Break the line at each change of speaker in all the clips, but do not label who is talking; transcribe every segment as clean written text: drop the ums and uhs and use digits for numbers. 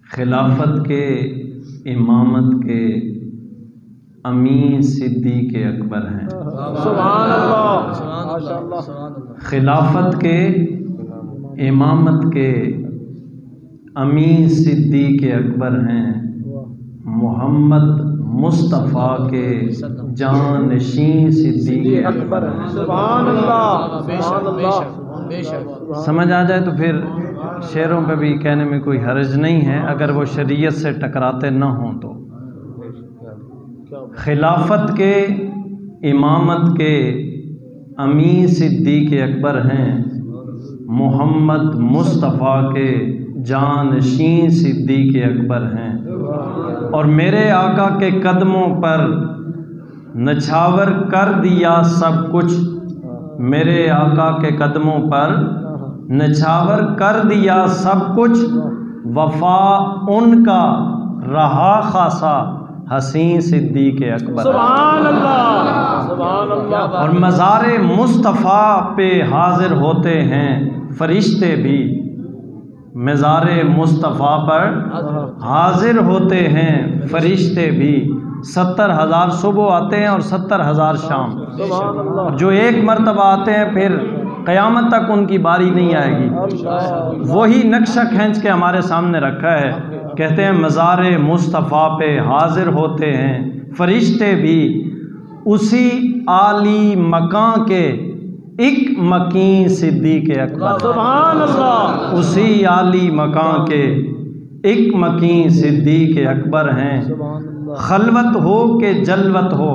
खिलाफत के इमामत के अमीन सिद्दीक़ अकबर हैं।
सुभान अल्लाह, माशाअल्लाह।
खिलाफत के इमामत के अमीन सिद्दीक़ अकबर हैं। मोहम्मद मुस्तफ़ा के जानशीं सिद्दीक़ अकबर हैं।
सुभान अल्लाह, सुभान अल्लाह।
समझ आ जाए तो फिर शेरों पे भी कहने में कोई हर्ज नहीं है, अगर वो शरीयत से टकराते न हों तो। खिलाफत के इमामत के अमीन सिद्दीक़ अकबर हैं। मोहम्मद मुस्तफ़ा के जानशीं सिद्दीक़ अकबर हैं। और मेरे आका के कदमों पर नछावर कर दिया सब कुछ। मेरे आका के कदमों पर नछावर कर दिया सब कुछ। वफा उनका रहा खासा हसीन सिद्दीक़ अकबर।
सुभान अल्लाह, सुभान अल्लाह।
और मज़ारे मुस्तफ़ा पे हाजिर होते हैं फरिश्ते भी। मज़ारे मुस्तफ़ा पर हाजिर होते हैं फरिश्ते भी। 70,000 सुबह आते हैं और 70,000 शाम। और जो एक मरतबा आते हैं फिर क़यामत तक उनकी बारी नहीं आएगी। वही नक्शा खींच के हमारे सामने रखा है। कहते हैं मज़ारे मुस्तफ़ा पे हाजिर होते हैं फरिश्ते भी। उसी आली मकां के एक मकीन सिद्दीक़ अकबर।
सुभान अल्लाह।
उसी आली मकां के एक मकीन सिद्दीक़ अकबर हैं। खलवत हो के जलवत हो।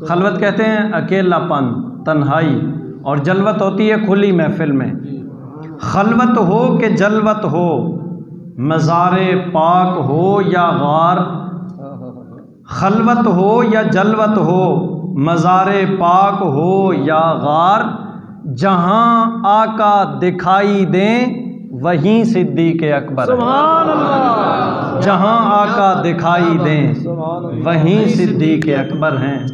खलवत कहते हैं अकेलापन, तन्हाई, और जलवत होती है खुली महफिल में। खलवत हो के जलवत हो, मज़ारे पाक हो या गार। खलवत हो या जलवत हो, मज़ारे पाक हो या गार। जहाँ आका दिखाई दें वहीं सिद्दीक़ अकबर।
सुभान अल्लाह।
जहाँ आका दिखाई दें वहीं सिद्दीक़ अकबर हैं।